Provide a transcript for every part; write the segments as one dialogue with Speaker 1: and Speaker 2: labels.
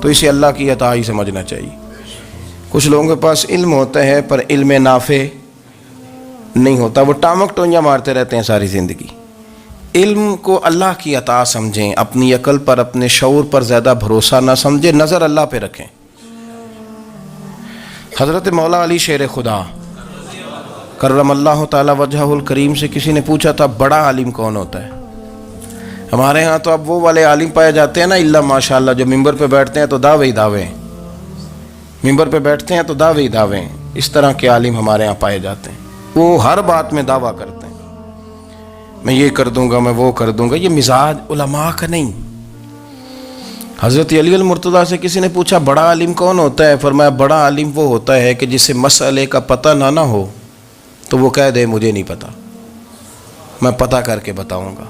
Speaker 1: تو اسے اللہ کی عطا ہی سمجھنا چاہیے۔ کچھ لوگوں کے پاس علم ہوتا ہے پر علم نافع نہیں ہوتا، وہ ٹامک ٹونیاں مارتے رہتے ہیں ساری زندگی۔ علم کو اللہ کی عطا سمجھیں، اپنی عقل پر اپنے شعور پر زیادہ بھروسہ نہ سمجھیں، نظر اللہ پہ رکھیں۔ حضرت مولا علی شیر خدا کرم اللہ تعالی وجہہ الکریم سے کسی نے پوچھا تھا بڑا عالم کون ہوتا ہے؟ ہمارے ہاں تو اب وہ والے عالم پائے جاتے ہیں نا، اللہ ماشاءاللہ، جو ممبر پہ بیٹھتے ہیں تو دعوے ہی دعوے، ممبر پہ بیٹھتے ہیں تو دعوے ہی دعوے، اس طرح کے عالم ہمارے ہاں پائے جاتے ہیں۔ وہ ہر بات میں دعویٰ کرتے ہیں، میں یہ کر دوں گا، میں وہ کر دوں گا۔ یہ مزاج علماء کا نہیں۔ حضرت علی المرتضیٰ سے کسی نے پوچھا بڑا عالم کون ہوتا ہے؟ فرمایا بڑا عالم وہ ہوتا ہے کہ جسے مسئلے کا پتہ نہ ہو تو وہ کہہ دے مجھے نہیں پتہ، میں پتہ کر کے بتاؤں گا،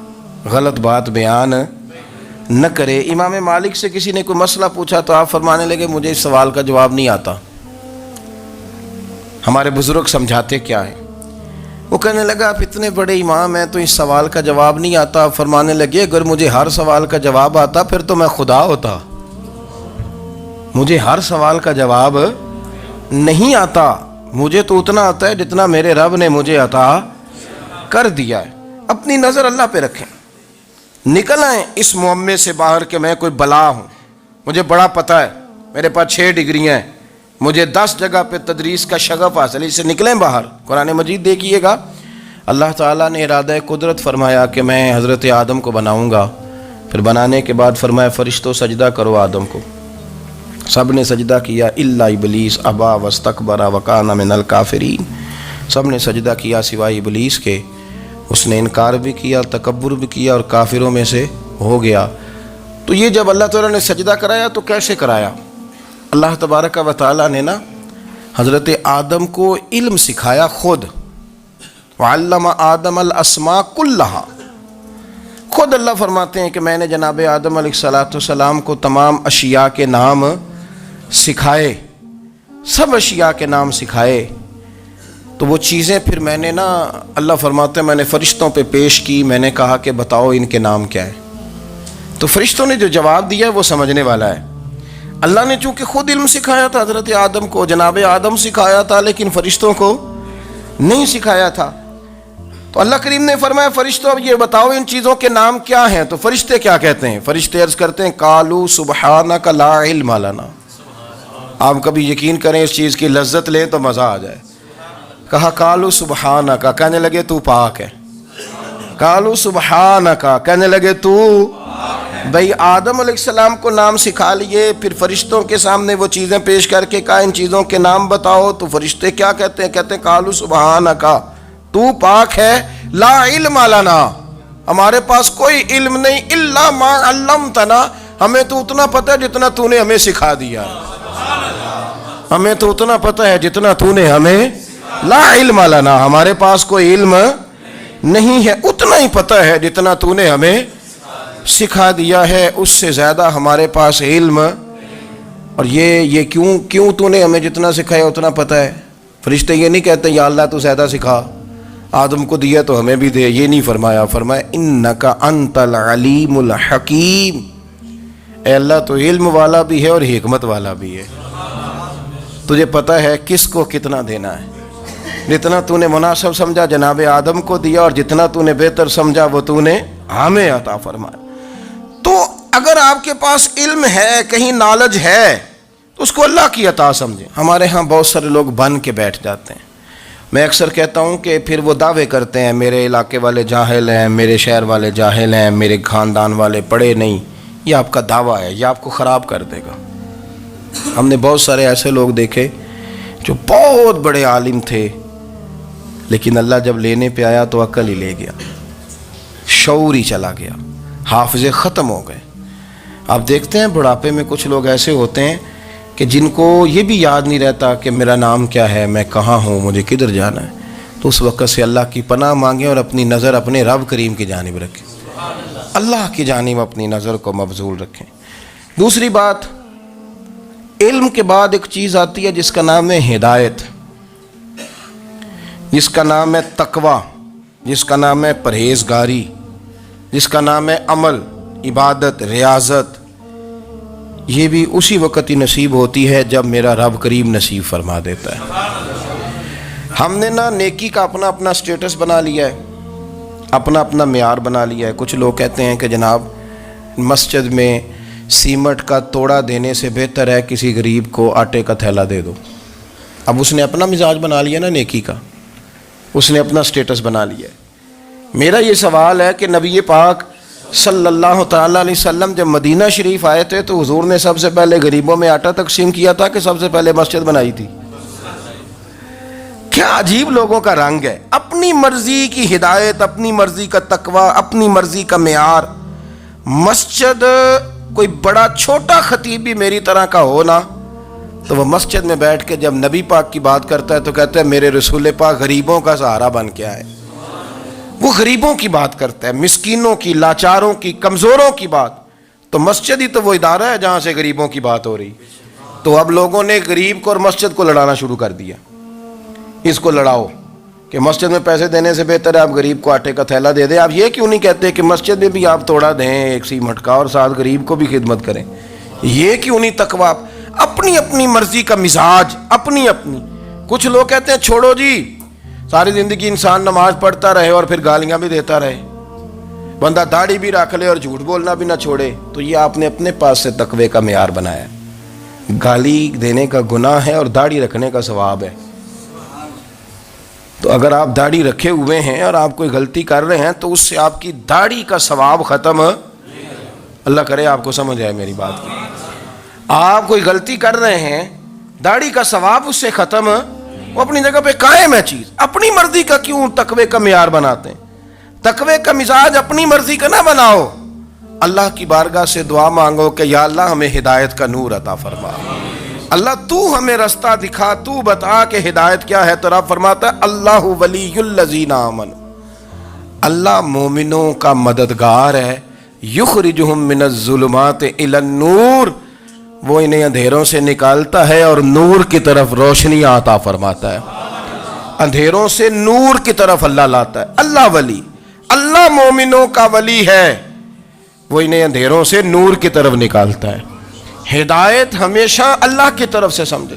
Speaker 1: غلط بات بیان نہ کرے۔ امام مالک سے کسی نے کوئی مسئلہ پوچھا تو آپ فرمانے لگے مجھے اس سوال کا جواب نہیں آتا، ہمارے بزرگ سمجھاتے کیا ہیں؟ وہ کہنے لگا آپ اتنے بڑے امام ہیں تو اس سوال کا جواب نہیں آتا۔ آپ فرمانے لگے اگر مجھے ہر سوال کا جواب آتا پھر تو میں خدا ہوتا، مجھے ہر سوال کا جواب نہیں آتا، مجھے تو اتنا آتا ہے جتنا میرے رب نے مجھے عطا کر دیا ہے۔ اپنی نظر اللہ پہ رکھیں، نکل آئیں اس معمے سے باہر کہ میں کوئی بلا ہوں، مجھے بڑا پتہ ہے، میرے پاس 6 ڈگریاں ہیں، مجھے 10 جگہ پہ تدریس کا شغف حاصل ہے، اس سے نکلیں باہر۔ قرآن مجید دیکھیے گا، اللہ تعالیٰ نے ارادہ قدرت فرمایا کہ میں حضرت آدم کو بناؤں گا، پھر بنانے کے بعد فرمایا فرشتوں سجدہ کرو آدم کو، سب نے سجدہ کیا الا ابلیس ابا واستکبر وکان من الکافرین، سب نے سجدہ کیا سوائے ابلیس کے، اس نے انکار بھی کیا، تکبر بھی کیا اور کافروں میں سے ہو گیا۔ تو یہ جب اللہ تعالیٰ نے سجدہ کرایا تو کیسے کرایا؟ اللہ تبارک و تعالیٰ نے نا حضرت آدم کو علم سکھایا خود، وعلم آدم الاسماء کلہا، خود اللہ فرماتے ہیں کہ میں نے جناب آدم علیہ السلام کو تمام اشیاء کے نام سکھائے، سب اشیاء کے نام سکھائے۔ تو وہ چیزیں پھر میں نے نا، اللہ فرماتے ہیں میں نے فرشتوں پہ پیش کی، میں نے کہا کہ بتاؤ ان کے نام کیا ہے، تو فرشتوں نے جو جواب دیا وہ سمجھنے والا ہے۔ اللہ نے چونکہ خود علم سکھایا تھا حضرت آدم کو، جناب آدم سکھایا تھا، لیکن فرشتوں کو نہیں سکھایا تھا۔ تو اللہ کریم نے فرمایا فرشتوں اب یہ بتاؤ ان چیزوں کے نام کیا ہیں؟ تو فرشتے کیا کہتے ہیں؟ فرشتے عرض کرتے ہیں قالوا سبحانک لا علم لنا۔ آپ کبھی یقین کریں اس چیز کی لذت لیں تو مزہ آ جائے۔ کہا قالوا سبحانک، کہنے لگے تو پاک ہے، قالوا سبحانک، کہنے لگے تو، بھئی آدم علیہ السلام کو نام سکھا لیے، پھر فرشتوں کے سامنے وہ چیزیں پیش کر کے کہا ان چیزوں کے نام بتاؤ، تو فرشتے کیا کہتے ہیں؟ کہتے ہیں قالوا سبحانک، تو پاک ہے، لا علم لنا، ہمارے پاس کوئی علم نہیں، الا ما علمتنا، ہمیں تو اتنا پتہ ہے جتنا تو نے ہمیں سکھا دیا، ہمیں تو اتنا پتہ ہے جتنا تو نے ہمیں، لا علم لنا، ہمارے پاس کوئی علم نہیں ہے، اتنا ہی پتہ ہے جتنا تو نے ہمیں سکھا دیا ہے، اس سے زیادہ ہمارے پاس علم۔ اور یہ کیوں تو نے ہمیں جتنا سکھایا اتنا پتہ ہے؟ فرشتے یہ نہیں کہتے یا اللہ تو زیادہ سکھا، آدم کو دیا تو ہمیں بھی دے، یہ نہیں فرمایا، فرمایا انکا انت العلیم الحکیم، اے اللہ تو علم والا بھی ہے اور حکمت والا بھی ہے، تجھے پتہ ہے کس کو کتنا دینا ہے، جتنا تو نے مناسب سمجھا جناب آدم کو دیا، اور جتنا تو نے بہتر سمجھا وہ تو نے ہمیں عطا فرمایا۔ تو اگر آپ کے پاس علم ہے، کہیں نالج ہے، تو اس کو اللہ کی عطا سمجھیں۔ ہمارے ہاں بہت سارے لوگ بن کے بیٹھ جاتے ہیں، میں اکثر کہتا ہوں کہ پھر وہ دعوے کرتے ہیں میرے علاقے والے جاہل ہیں، میرے شہر والے جاہل ہیں، میرے خاندان والے پڑھے نہیں۔ یہ آپ کا دعویٰ ہے، یہ آپ کو خراب کر دے گا۔ ہم نے بہت سارے ایسے لوگ دیکھے جو بہت بڑے عالم تھے، لیکن اللہ جب لینے پہ آیا تو عقل ہی لے گیا، شعور ہی چلا گیا، حافظے ختم ہو گئے۔ آپ دیکھتے ہیں بڑھاپے میں کچھ لوگ ایسے ہوتے ہیں کہ جن کو یہ بھی یاد نہیں رہتا کہ میرا نام کیا ہے، میں کہاں ہوں، مجھے کدھر جانا ہے۔ تو اس وقت سے اللہ کی پناہ مانگیں اور اپنی نظر اپنے رب کریم کی جانب رکھیں، اللہ کی جانب اپنی نظر کو مبذول رکھیں۔ دوسری بات، علم کے بعد ایک چیز آتی ہے جس کا نام ہے ہدایت، جس کا نام ہے تقویٰ، جس کا نام ہے پرہیزگاری، جس کا نام ہے عمل، عبادت، ریاضت۔ یہ بھی اسی وقت ہی نصیب ہوتی ہے جب میرا رب کریم نصیب فرما دیتا ہے۔ ہم نے نا نیکی کا اپنا اپنا سٹیٹس بنا لیا ہے، اپنا اپنا معیار بنا لیا ہے۔ کچھ لوگ کہتے ہیں کہ جناب مسجد میں سیمٹ کا توڑا دینے سے بہتر ہے کسی غریب کو آٹے کا تھیلا دے دو۔ اب اس نے اپنا مزاج بنا لیا نا نیکی کا، اس نے اپنا سٹیٹس بنا لیا ہے۔ میرا یہ سوال ہے کہ نبی پاک صلی اللہ تعالیٰ علیہ وسلم جب مدینہ شریف آئے تھے تو حضور نے سب سے پہلے غریبوں میں آٹا تقسیم کیا تھا کہ سب سے پہلے مسجد بنائی تھی؟ کیا عجیب لوگوں کا رنگ ہے، اپنی مرضی کی ہدایت، اپنی مرضی کا تقوی، اپنی مرضی کا معیار۔ مسجد کوئی بڑا چھوٹا خطیب بھی میری طرح کا ہو نا تو وہ مسجد میں بیٹھ کے جب نبی پاک کی بات کرتا ہے تو کہتا ہے میرے رسول پاک غریبوں کا سہارا بن کے آئے۔ وہ غریبوں کی بات کرتا ہے، مسکینوں کی، لاچاروں کی، کمزوروں کی بات۔ تو مسجد ہی تو وہ ادارہ ہے جہاں سے غریبوں کی بات ہو رہی۔ تو اب لوگوں نے غریب کو اور مسجد کو لڑانا شروع کر دیا، اس کو لڑاؤ کہ مسجد میں پیسے دینے سے بہتر ہے آپ غریب کو آٹے کا تھیلا دے دیں۔ آپ یہ کیوں نہیں کہتے کہ مسجد میں بھی آپ توڑا دیں ایک سیمٹ کا اور ساتھ غریب کو بھی خدمت کریں؟ یہ کیوں نہیں تقویٰ؟ اپنی اپنی مرضی کا مزاج، اپنی اپنی۔ کچھ لوگ کہتے ہیں چھوڑو جی، ساری زندگی انسان نماز پڑھتا رہے اور پھر گالیاں بھی دیتا رہے، بندہ داڑھی بھی رکھ لے اور جھوٹ بولنا بھی نہ چھوڑے۔ تو یہ آپ نے اپنے پاس سے تقوی کا معیار بنایا۔ گالی دینے کا گناہ ہے اور داڑھی رکھنے کا ثواب ہے۔ تو اگر آپ داڑھی رکھے ہوئے ہیں اور آپ کوئی غلطی کر رہے ہیں تو اس سے آپ کی داڑھی کا ثواب ختم، اللہ کرے آپ کو سمجھ آئے میری بات کی۔ آپ کوئی غلطی کر رہے ہیں، داڑھی کا ثواب اس سے ختم، وہ اپنی جگہ پہ قائم ہے چیز۔ اپنی مرضی کا کیوں تقوی کا معیار بناتے ہیں؟ تقوی کا مزاج اپنی مرضی کا نہ بناؤ۔ اللہ کی بارگاہ سے دعا مانگو کہ یا اللہ ہمیں ہدایت کا نور عطا فرما، اللہ تو ہمیں رستہ دکھا، تو بتا کہ ہدایت کیا ہے۔ تو رب فرماتا ہے اللہ ولی الذین آمنوا، اللہ مومنوں کا مددگار ہے، یخرجہم من الظلمات الی النور، وہ انہیں اندھیروں سے نکالتا ہے اور نور کی طرف روشنی عطا فرماتا ہے۔ اندھیروں سے نور کی طرف اللہ لاتا ہے۔ اللہ ولی، اللہ مومنوں کا ولی ہے، وہ انہیں اندھیروں سے نور کی طرف نکالتا ہے۔ ہدایت ہمیشہ اللہ کی طرف سے سمجھے۔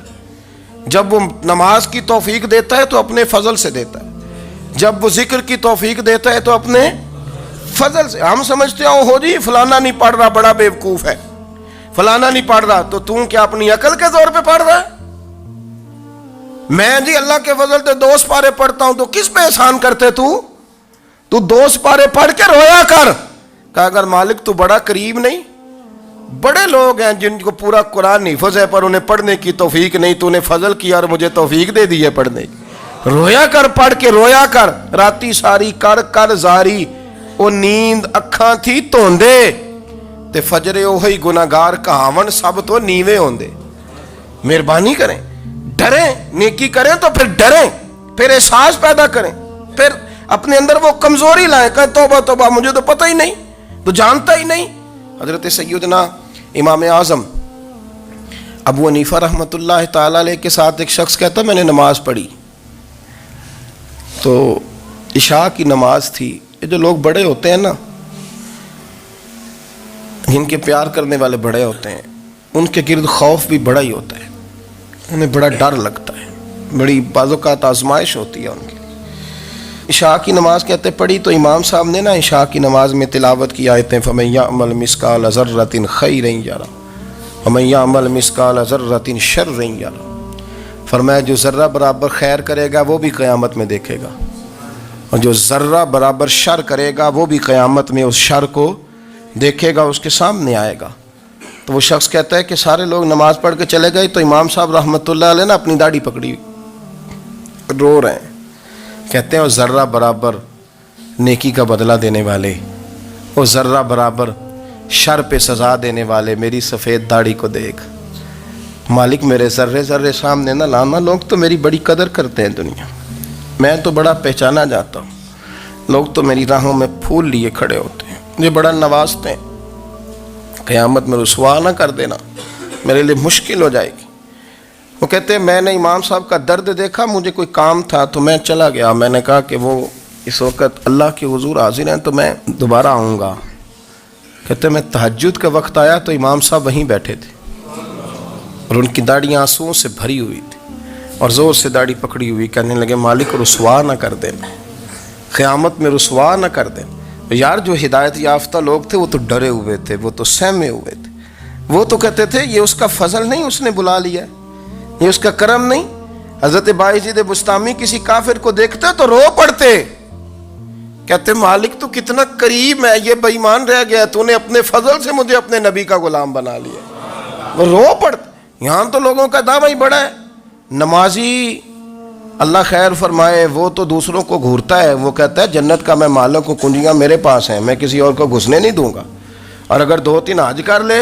Speaker 1: جب وہ نماز کی توفیق دیتا ہے تو اپنے فضل سے دیتا ہے، جب وہ ذکر کی توفیق دیتا ہے تو اپنے فضل سے۔ ہم سمجھتے ہیں ہو جی فلانا نہیں پڑھ رہا بڑا بیوقوف ہے، فلانا نہیں پڑھ رہا، تو تم کیا اپنی عقل کے زور پہ پڑھ رہا ہے؟ میں جی اللہ کے فضل سے 2 سپارے پڑھتا ہوں، تو کس پہ احسان کرتے تو 2 سپارے پڑھ کے رویا کر، کہ اگر مالک تو بڑا قریب نہیں؟ بڑے لوگ ہیں جن کو پورا قرآن حفظ ہے پر انہیں پڑھنے کی توفیق نہیں، تو انہیں فضل کیا اور مجھے توفیق دے دی ہے پڑھنے کی۔ رویا کر، پڑھ کے رویا کر، راتی ساری کر کر زاری، او نیند اکھاں تھی توندے تے فجرے اوہی گناہگار کہاون سب تو نیوے ہوندے۔ مہربانی کریں، ڈریں، نیکی کریں تو پھر ڈریں، پھر احساس پیدا کریں، پھر اپنے اندر وہ کمزوری لائیں کہ توبہ توبہ مجھے تو پتہ ہی نہیں، تو جانتا ہی نہیں۔ حضرت سیدنا امام اعظم ابو حنیفہ رحمۃ اللہ تعالیٰ علیہ کے ساتھ ایک شخص کہتا میں نے نماز پڑھی، تو عشاء کی نماز تھی۔ یہ جو لوگ بڑے ہوتے ہیں نا، جن کے پیار کرنے والے بڑے ہوتے ہیں، ان کے گرد خوف بھی بڑا ہی ہوتا ہے، انہیں بڑا ڈر لگتا ہے، بڑی بعض اوقات آزمائش ہوتی ہے ان کی۔ عشاء کی نماز کہتے پڑھی تو امام صاحب نے نا عشاء کی نماز میں تلاوت کی آیتیں فَمَن يَعْمَلْ مِثْقَالَ ذَرَّةٍ خَيْرًا يَرَهُ وَمَن يَعْمَلْ مِثْقَالَ ذَرَّةٍ شَرًّا يَرَهُ، فرمایا جو ذرہ برابر خیر کرے گا وہ بھی قیامت میں دیکھے گا، اور جو ذرہ برابر شر کرے گا وہ بھی قیامت میں اس شر کو دیکھے گا، اس کے سامنے آئے گا۔ تو وہ شخص کہتا ہے کہ سارے لوگ نماز پڑھ کے چلے گئے تو امام صاحب رحمۃ اللہ علیہ نے اپنی داڑھی پکڑی، رو رہے ہیں، کہتے ہیں وہ ذرہ برابر نیکی کا بدلہ دینے والے، وہ ذرہ برابر شر پہ سزا دینے والے، میری سفید داڑھی کو دیکھ مالک، میرے ذرے ذرے سامنے نہ لانا، لوگ تو میری بڑی قدر کرتے ہیں دنیا، میں تو بڑا پہچانا جاتا ہوں، لوگ تو میری راہوں میں پھول لیے کھڑے ہوتے ہیں، مجھے بڑا نوازتے ہیں، قیامت میں رسوا نہ کر دینا، میرے لیے مشکل ہو جائے گی۔ وہ کہتے ہیں میں نے امام صاحب کا درد دیکھا، مجھے کوئی کام تھا تو میں چلا گیا، میں نے کہا کہ وہ اس وقت اللہ کے حضور حاضر ہیں تو میں دوبارہ آؤں گا۔ کہتے ہیں میں تہجد کا وقت آیا تو امام صاحب وہیں بیٹھے تھے، اور ان کی داڑھی آنسوؤں سے بھری ہوئی تھی اور زور سے داڑھی پکڑی ہوئی، کہنے لگے مالک رسوا نہ کر دینا، قیامت میں رسوا نہ کر دینا۔ یار جو ہدایت یافتہ لوگ تھے وہ تو ڈرے ہوئے تھے، وہ تو سہمے ہوئے تھے، وہ تو کہتے تھے یہ اس کا فضل نہیں، اس نے بلا لیا، یہ اس کا کرم نہیں۔ حضرت باعزید بستامی کسی کافر کو دیکھتے تو رو پڑتے، کہتے مالک تو کتنا قریب ہے، یہ بے ایمان رہ گیا، تو نے اپنے فضل سے مجھے اپنے نبی کا غلام بنا لیا۔ وہ رو پڑتے۔ یہاں تو لوگوں کا دعویٰ ہی بڑا ہے، نمازی اللہ خیر فرمائے وہ تو دوسروں کو گھورتا ہے، وہ کہتا ہے جنت کا میں مالک ہوں، کنجیاں میرے پاس ہیں، میں کسی اور کو گھسنے نہیں دوں گا، اور اگر 2-3 حج کر لے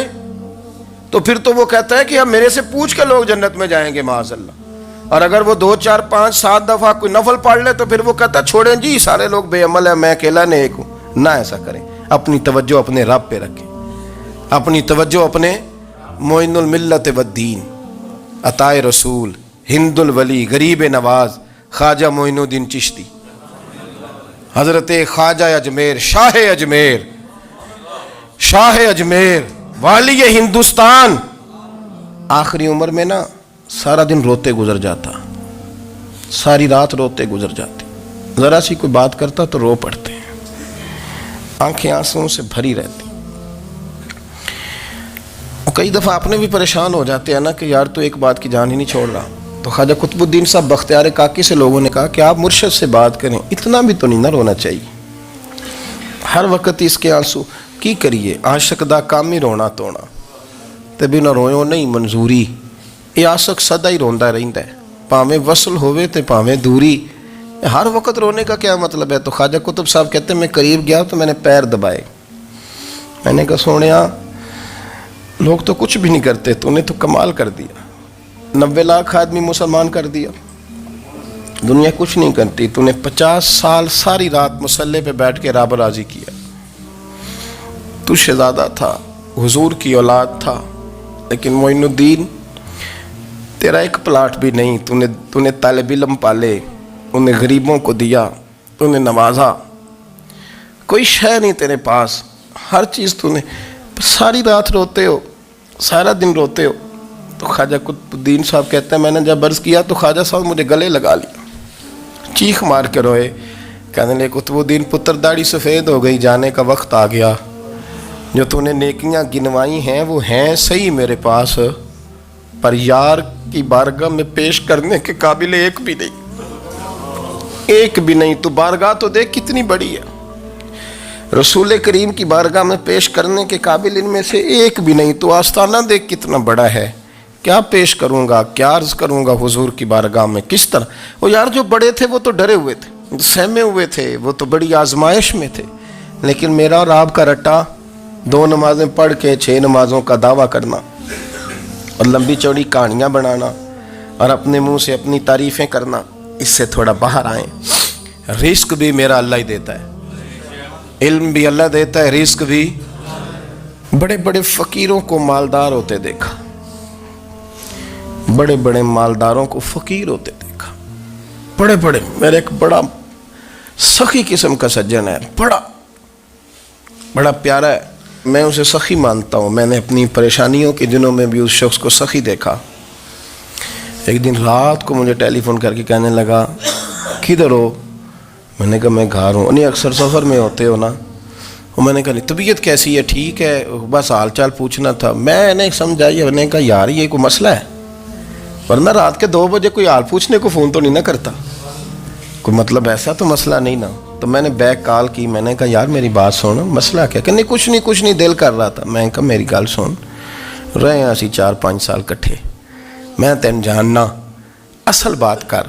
Speaker 1: تو پھر تو وہ کہتا ہے کہ اب میرے سے پوچھ کے لوگ جنت میں جائیں گے معاذ اللہ، اور اگر وہ 2 4 5 7 دفعہ کوئی نفل پڑھ لے تو پھر وہ کہتا ہے چھوڑیں جی سارے لوگ بے عمل ہیں، میں اکیلا نیک ہوں۔ نہ ایسا کریں، اپنی توجہ اپنے رب پہ رکھیں، اپنی توجہ اپنے معین الملت والدین، عطا رسول، ہند الولی، غریب نواز، خواجہ معین الدین چشتی، حضرت خواجہ اجمیر، شاہ اجمیر، والی ہندوستان۔ آخری عمر میں نا سارا دن روتے گزر جاتا، ساری رات روتے گزر جاتی، ذرا سی کوئی بات کرتا تو رو پڑتے ہیں، آنکھیں آنسوؤں سے بھری رہتی۔ کئی دفعہ اپنے بھی پریشان ہو جاتے ہیں نا کہ یار تو ایک بات کی جان ہی نہیں چھوڑ رہا۔ تو خواجہ قطب الدین صاحب بختیار کاکی سے لوگوں نے کہا کہ آپ مرشد سے بات کریں، اتنا بھی تو نہیں نہ رونا چاہیے، ہر وقت اس کے آنسو کی کریے، عاشق دا کام ہی رونا تونا، تے بنا رویوں نہیں منظوری، یہ عاشق سدا ہی روندا رہندا ہے، پاویں وصل ہوئے تے پاویں دوری، ہر وقت رونے کا کیا مطلب ہے؟ تو خواجہ قطب صاحب کہتے ہیں میں قریب گیا تو میں نے پیر دبائے، میں نے کہا سونیا لوگ تو کچھ بھی نہیں کرتے، تو نے تو کمال کر دیا، 90 لاکھ آدمی مسلمان کر دیا، دنیا کچھ نہیں کرتی، تو نے 50 سال ساری رات مصلے پہ بیٹھ کے رب راضی کیا، تو شہزادہ تھا، حضور کی اولاد تھا، لیکن معین الدین تیرا ایک پلاٹ بھی نہیں، تو نے طالب علم پالے، انہیں غریبوں کو دیا، انہیں نوازا، کوئی شے نہیں تیرے پاس، ہر چیز تو نے، ساری رات روتے ہو، سارا دن روتے ہو۔ تو خواجہ قطب الدین صاحب کہتے ہیں میں نے جب عرض کیا تو خواجہ صاحب مجھے گلے لگا لیا، چیخ مار کے روئے، کہنے لگے قطب الدین پتر داڑھی سفید ہو گئی، جانے کا وقت آ گیا، جو تو نے نیکیاں گنوائی ہیں وہ ہیں صحیح میرے پاس، پر یار کی بارگاہ میں پیش کرنے کے قابل ایک بھی نہیں، تو بارگاہ تو دیکھ کتنی بڑی ہے، رسول کریم کی بارگاہ میں پیش کرنے کے قابل ان میں سے ایک بھی نہیں، تو آستانہ دیکھ کتنا بڑا ہے، کیا پیش کروں گا، کیا عرض کروں گا حضور کی بارگاہ میں، کس طرح؟ وہ یار جو بڑے تھے وہ تو ڈرے ہوئے تھے، سہمے ہوئے تھے، وہ تو بڑی آزمائش میں تھے، لیکن میرا اور آپ کا رٹا 2 نمازیں پڑھ کے 6 نمازوں کا دعویٰ کرنا اور لمبی چوڑی کہانیاں بنانا اور اپنے منہ سے اپنی تعریفیں کرنا، اس سے تھوڑا باہر آئیں۔ رزق بھی میرا اللہ ہی دیتا ہے، علم بھی اللہ دیتا ہے، رزق بھی۔ بڑے بڑے فقیروں کو مالدار ہوتے دیکھا، بڑے بڑے مالداروں کو فقیر ہوتے دیکھا، بڑے بڑے، میرے ایک بڑا سخی قسم کا سجن ہے، بڑا پیارا ہے، میں اسے سخی مانتا ہوں، میں نے اپنی پریشانیوں کے دنوں میں بھی اس شخص کو سخی دیکھا۔ ایک دن رات کو مجھے ٹیلی فون کر کے کہنے لگا کدھر ہو؟ میں نے کہا میں گھر ہوں۔ نہیں اکثر سفر میں ہوتے ہو نا؟ اور میں نے کہا نہیں طبیعت کیسی ہے؟ ٹھیک ہے، بس حال چال پوچھنا تھا۔ میں نے سمجھائی، میں نے کہا یار یہ کوئی مسئلہ ہے، ورنہ رات کے 2 بجے کوئی حال پوچھنے کو فون تو نہیں نہ کرتا، کوئی مطلب ایسا تو مسئلہ نہیں نا؟ تو میں نے بیک کال کی، میں نے کہا یار میری بات سن، مسئلہ کیا؟ کہ نہیں کچھ نہیں دل کر رہا تھا۔ میں نے کہا میری گل سن، رہے ہیں اسی 4-5 سال کٹھے، میں تین جاننا، اصل بات کر۔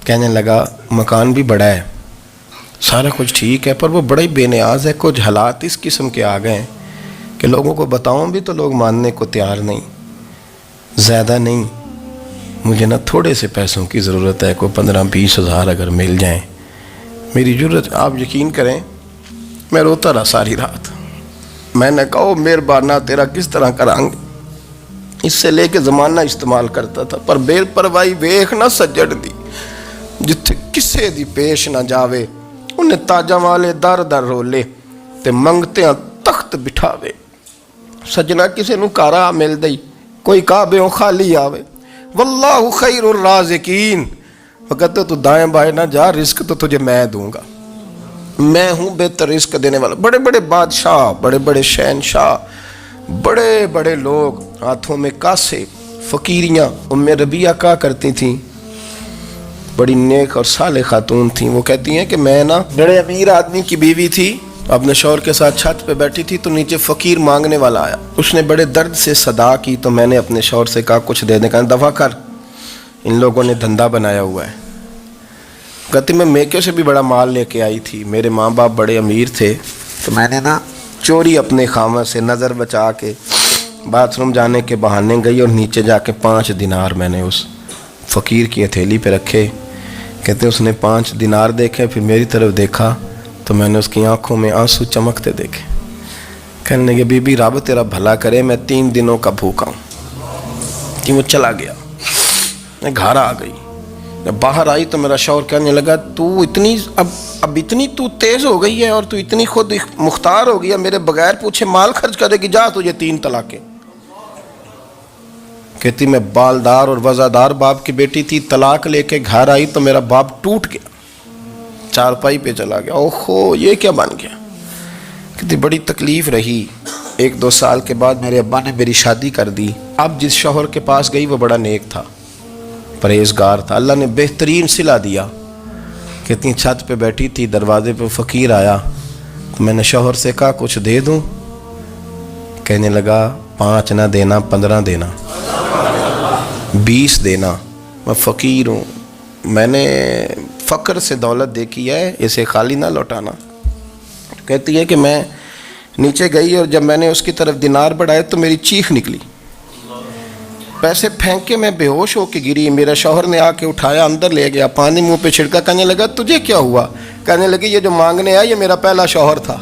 Speaker 1: کہنے لگا مکان بھی بڑا ہے، سارا کچھ ٹھیک ہے، پر وہ بڑا ہی بے نیاز ہے، کچھ حالات اس قسم کے آ گئے ہیں کہ لوگوں کو بتاؤں بھی تو لوگ ماننے کو تیار نہیں، زیادہ نہیں، مجھے نا تھوڑے سے پیسوں کی ضرورت ہے، کوئی 15-20 ہزار اگر مل جائیں میری ضرورت۔ آپ یقین کریں میں روتا رہا ساری رات۔ میں نے کہا مہربانہ تیرا کس طرح کریں گے، اس سے لے کے زمانہ استعمال کرتا تھا، پر بے پرواہی ویخ نہ سجڑ دی، جتھے کسے دی پیش نہ جاوے، انہیں تاجاں والے در در رولے تے منگتے ہیں تخت بٹھاوے۔ سجنا کسے نو کارا مل دئی، کوئی کعبے خالی آوے. واللہ خیر الرازقین. وہ کہتے تو دائیں بائیں نہ جا، رزق تو تجھے میں دوں گا، میں ہوں بہتر رزق دینے والا. بڑے بڑے بادشاہ، بڑے بڑے شہنشاہ، بڑے بڑے لوگ، ہاتھوں میں کاسے، فقیریاں. ام ربیعہ کہا کرتی تھیں، بڑی نیک اور صالح خاتون تھیں. وہ کہتی ہیں کہ میں نا بڑے امیر آدمی کی بیوی تھی، اپنے شوہر کے ساتھ چھت پہ بیٹھی تھی تو نیچے فقیر مانگنے والا آیا. اس نے بڑے درد سے صدا کی تو میں نے اپنے شوہر سے کہا کچھ دے دیں. کہا دفع کر، ان لوگوں نے دھندا بنایا ہوا ہے. کہتی میں میکے سے بھی بڑا مال لے کے آئی تھی، میرے ماں باپ بڑے امیر تھے تو میں نے نا چوری اپنے خامہ سے نظر بچا کے باتھ روم جانے کے بہانے گئی اور نیچے جا کے 5 دینار میں نے اس فقیر کی ہتھیلی پہ رکھے. کہتے اس نے 5 دینار دیکھے، پھر میری طرف دیکھا تو میں نے اس کی آنکھوں میں آنسو چمکتے دیکھے. کہنے لگے بی بی رب تیرا بھلا کرے، میں 3 دنوں کا بھوکا ہوں. کہ وہ چلا گیا. میں گھر آ گئی، جب باہر آئی تو میرا شوہر کہنے لگا تو اتنی اب اتنی تو تیز ہو گئی ہے اور تو اتنی خود مختار ہو گئی ہے، میرے بغیر پوچھے مال خرچ کرے گی، جا تجھے 3 طلاقیں. کہتی میں بالدار اور وزادار باپ کی بیٹی تھی، طلاق لے کے گھر آئی تو میرا باپ ٹوٹ گیا، چارپائی پہ چلا گیا. اوہو یہ کیا بن گیا. کہتی بڑی تکلیف رہی. 1-2 سال کے بعد میرے ابا نے میری شادی کر دی. اب جس شوہر کے پاس گئی وہ بڑا نیک تھا، پرہیزگار تھا، اللہ نے بہترین صلہ دیا. کتنی چھت پہ بیٹھی تھی، دروازے پہ فقیر آیا تو میں نے شوہر سے کہا کچھ دے دوں. کہنے لگا 5 نہ دینا، 15 دینا، 20 دینا، میں فقیر ہوں، میں نے فقر سے دولت دیکھی ہے، اسے خالی نہ لوٹانا. کہتی ہے کہ میں نیچے گئی اور جب میں نے اس کی طرف دینار بڑھائے تو میری چیخ نکلی، پیسے پھینک کے میں بے ہوش ہو کے گری. میرا شوہر نے آ کے اٹھایا، اندر لے گیا، پانی منہ پہ چھڑکا. کہنے لگا تجھے کیا ہوا. کہنے لگی یہ جو مانگنے آیا یہ میرا پہلا شوہر تھا،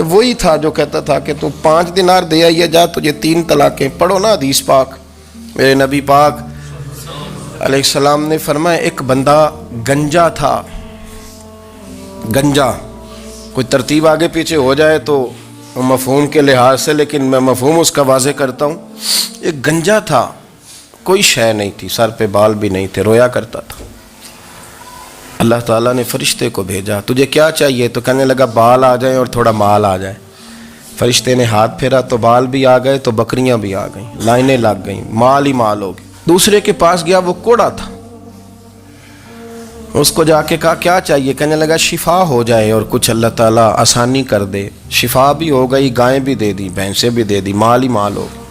Speaker 1: وہی تھا جو کہتا تھا کہ تو 5 دینار دے آئیے، جا تجھے 3 طلاقیں. پڑھو نا حدیث پاک. میرے نبی پاک علیہ السلام نے فرمایا ایک بندہ گنجا تھا. گنجا کوئی ترتیب آگے پیچھے ہو جائے تو مفہوم کے لحاظ سے، لیکن میں مفہوم اس کا واضح کرتا ہوں. ایک گنجا تھا، کوئی شے نہیں تھی، سر پہ بال بھی نہیں تھے، رویا کرتا تھا. اللہ تعالیٰ نے فرشتے کو بھیجا، تجھے کیا چاہیے. تو کہنے لگا بال آ جائیں اور تھوڑا مال آ جائے. فرشتے نے ہاتھ پھیرا تو بال بھی آ گئے تو بکریاں بھی آ گئیں، لائنیں لگ گئیں، مال ہی مال ہو گئے. دوسرے کے پاس گیا، وہ کوڑا تھا. اس کو جا کے کہا کیا چاہیے. کہنے لگا شفا ہو جائے اور کچھ اللہ تعالیٰ آسانی کر دے. شفا بھی ہو گئی، گائیں بھی دے دی، بھینسیں بھی دے دی، مال ہی مال ہو گئی.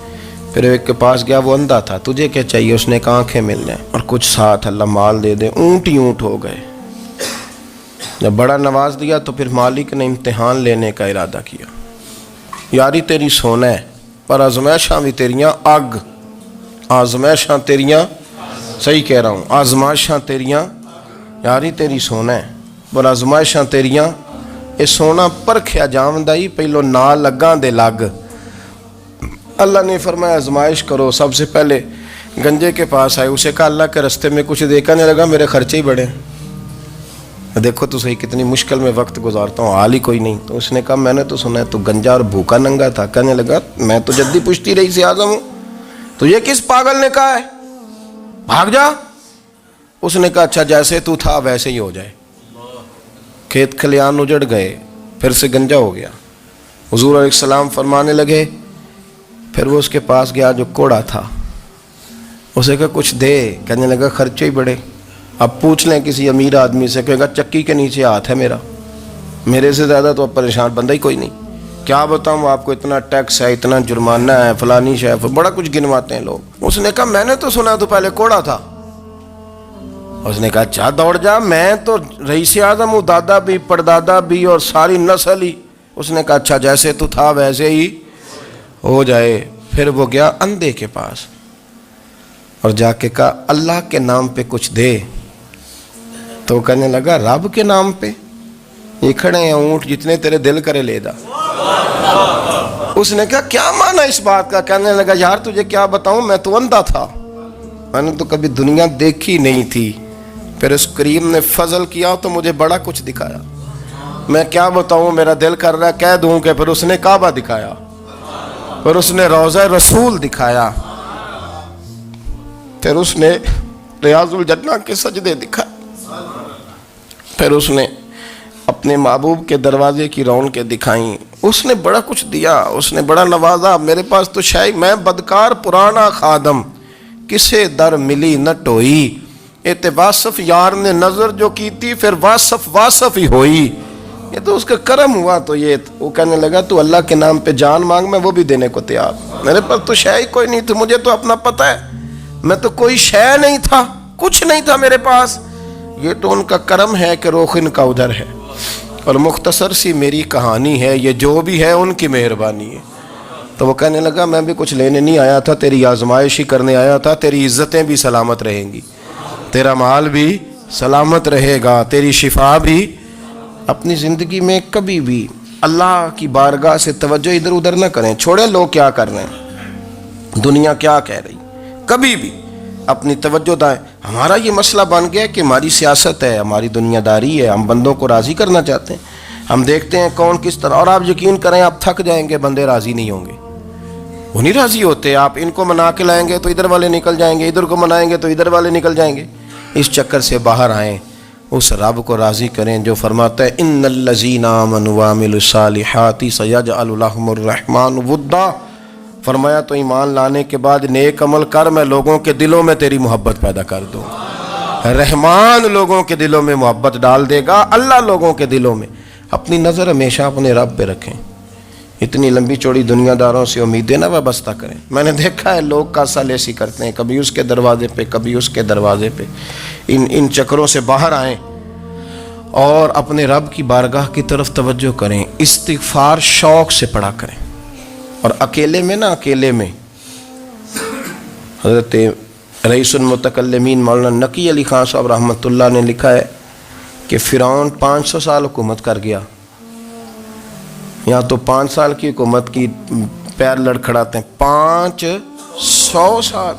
Speaker 1: پھر ایک کے پاس گیا، وہ اندھا تھا. تجھے کیا چاہیے. اس نے کہا آنکھیں مل جائیں اور کچھ ساتھ اللہ مال دے دے. اونٹ ہی اونٹ ہو گئے. جب بڑا نواز دیا تو پھر مالک نے امتحان لینے کا ارادہ کیا. یاری تیری سونا ہے پر آزمائشاں بھی تیریاں اگ. آزمائشاں تیریاں، صحیح کہہ رہا ہوں، آزمائشاں تیریاں، یاری تیری سونا ہے پر آزمائشاں تیریاں. یہ سونا پرکھیا جاندائی پہلو نہ لگاں دے لگ. اللہ نے فرمایا آزمائش کرو. سب سے پہلے گنجے کے پاس آئے، اسے کہا اللہ کے رستے میں کچھ دیکھنے لگا، میرے خرچے ہی بڑے. دیکھو تو صحیح کتنی مشکل میں وقت گزارتا ہوں، حال ہی کوئی نہیں. تو اس نے کہا میں نے تو سنا ہے تو گنجا اور بھوکا ننگا تھا. کہنے لگا میں تو جدی پشتی رئیس اعظم ہوں، تو یہ کس پاگل نے کہا ہے بھاگ جا. اس نے کہا اچھا جیسے تو تھا ویسے ہی ہو جائے. کھیت کھلیان اجڑ گئے، پھر سے گنجا ہو گیا. حضور علیہ السلام فرمانے لگے. پھر وہ اس کے پاس گیا جو کوڑا تھا، اسے کہا کچھ دے. کہنے لگا خرچے ہی بڑے. اب پوچھ لیں کسی امیر آدمی سے، کہے گا چکی کے نیچے ہاتھ ہے میرا، میرے سے زیادہ تو اب پریشان بندہ ہی کوئی نہیں. کیا بتاؤں آپ کو، اتنا ٹیکس ہے، اتنا جرمانہ ہے، فلانی شے، بڑا کچھ گنواتے ہیں لوگ. اس نے کہا میں نے تو سنا تو پہلے کوڑا تھا. اس نے کہا اچھا دوڑ جا، میں تو رئیس اعظم ہوں، دادا بھی پردادا بھی اور ساری نسل ہی. اس نے کہا اچھا جیسے تو تھا ویسے ہی ہو جائے. پھر وہ گیا اندھے کے پاس اور جا کے کہا اللہ کے نام پہ کچھ دے. تو کہنے لگا رب کے نام پہ، یہ کھڑے ہیں اونٹ جتنے تیرے دل کرے لے دا. اس نے کہا کیا معنی اس بات کا. کہنے لگا یار تجھے کیا بتاؤں، میں تو اندھا تھا، میں نے تو کبھی دنیا دیکھی نہیں تھی. پھر اس کریم نے فضل کیا تو مجھے بڑا کچھ دکھایا. میں کیا بتاؤں، میرا دل کر رہا ہے کہہ دوں کہ پھر اس نے کعبہ دکھایا. اور اس نے روضہ رسول دکھایا، پھر اس نے ریاض الجنہ کے سجدے دکھائے، پھر اس نے اپنے محبوب کے دروازے کی رونقیں دکھائیں۔ اس نے بڑا کچھ دیا، اس نے بڑا نوازا۔ میرے پاس تو شاید میں بدکار پرانا خادم، کسے در ملی نہ ٹوئی، ایت واصف یار نے نظر جو کی تھی، پھر واصف ہی ہوئی۔ یہ تو اس کا کرم ہوا۔ تو یہ وہ کہنے لگا تو اللہ کے نام پہ جان مانگ، میں وہ بھی دینے کو تیار۔ میرے پاس تو شے ہی کوئی نہیں تھی، مجھے تو اپنا پتہ ہے، میں تو کوئی شے نہیں تھا، کچھ نہیں تھا میرے پاس۔ یہ تو ان کا کرم ہے کہ رخ ان کا ادھر ہے، اور مختصر سی میری کہانی ہے، یہ جو بھی ہے ان کی مہربانی ہے۔ تو وہ کہنے لگا میں بھی کچھ لینے نہیں آیا تھا، تیری آزمائش ہی کرنے آیا تھا، تیری عزتیں بھی سلامت رہیں گی، تیرا مال بھی سلامت رہے گا، تیری شفا بھی۔ اپنی زندگی میں کبھی بھی اللہ کی بارگاہ سے توجہ ادھر ادھر نہ کریں، چھوڑیں لوگ کیا کر رہے ہیں، دنیا کیا کہہ رہی، کبھی بھی اپنی توجہ دائیں۔ ہمارا یہ مسئلہ بن گیا کہ ہماری سیاست ہے، ہماری دنیا داری ہے، ہم بندوں کو راضی کرنا چاہتے ہیں، ہم دیکھتے ہیں کون کس طرح، اور آپ یقین کریں آپ تھک جائیں گے، بندے راضی نہیں ہوں گے، وہ نہیں راضی ہوتے۔ آپ ان کو منا کے لائیں گے تو ادھر والے نکل جائیں گے، ادھر کو منائیں گے تو ادھر والے نکل جائیں گے۔ اس چکر سے باہر آئیں، اس رب کو راضی کریں جو فرماتا ہے ان الذین آمنوا وعملوا الصالحات سیجعل لهم الرحمن ودا۔ فرمایا تو ایمان لانے کے بعد نیک عمل کر، میں لوگوں کے دلوں میں تیری محبت پیدا کر دوں۔ رحمان لوگوں کے دلوں میں محبت ڈال دے گا، اللہ لوگوں کے دلوں میں۔ اپنی نظر ہمیشہ اپنے رب پہ رکھیں، اتنی لمبی چوڑی دنیا داروں سے امیدیں نہ وابستہ کریں۔ میں نے دیکھا ہے لوگ کاسا لیسی کرتے ہیں، کبھی اس کے دروازے پہ کبھی اس کے دروازے پہ۔ ان چکروں سے باہر آئیں اور اپنے رب کی بارگاہ کی طرف توجہ کریں، استغفار شوق سے پڑھا کریں۔ اور اکیلے میں نا، اکیلے میں حضرت رئیس المتکلمین مولانا نقی علی خان صاحب رحمۃ اللہ نے لکھا ہے کہ فرعون 500 سال حکومت کر گیا، یہاں تو 5 سال کی حکومت کی پیر لڑکھڑاتے ہیں، 500 سال۔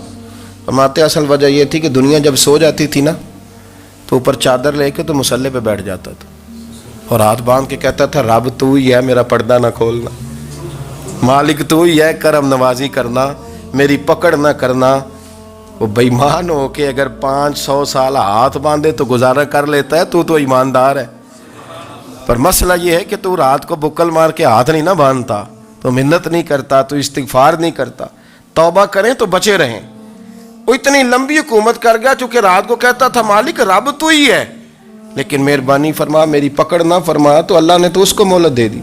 Speaker 1: فرماتے اصل وجہ یہ تھی کہ دنیا جب سو جاتی تھی نا تو اوپر چادر لے کے تو مصلے پہ بیٹھ جاتا تھا اور ہاتھ باندھ کے کہتا تھا رب تو ہی ہے، میرا پردہ نہ کھولنا، مالک تو ہی ہے، کرم نوازی کرنا، میری پکڑ نہ کرنا۔ وہ بے ایمان ہو کے اگر 500 سال ہاتھ باندھے تو گزارا کر لیتا ہے، تو ایماندار ہے۔ پر مسئلہ یہ ہے کہ تو رات کو بکل مار کے ہاتھ نہیں نہ باندھتا، تو منت نہیں کرتا، تو استغفار نہیں کرتا۔ توبہ کریں تو بچے رہیں۔ وہ اتنی لمبی حکومت کر گیا چونکہ رات کو کہتا تھا مالک رب تو ہی ہے، لیکن مہربانی فرما، میری پکڑ نہ فرما، تو اللہ نے تو اس کو مہلت دے دی۔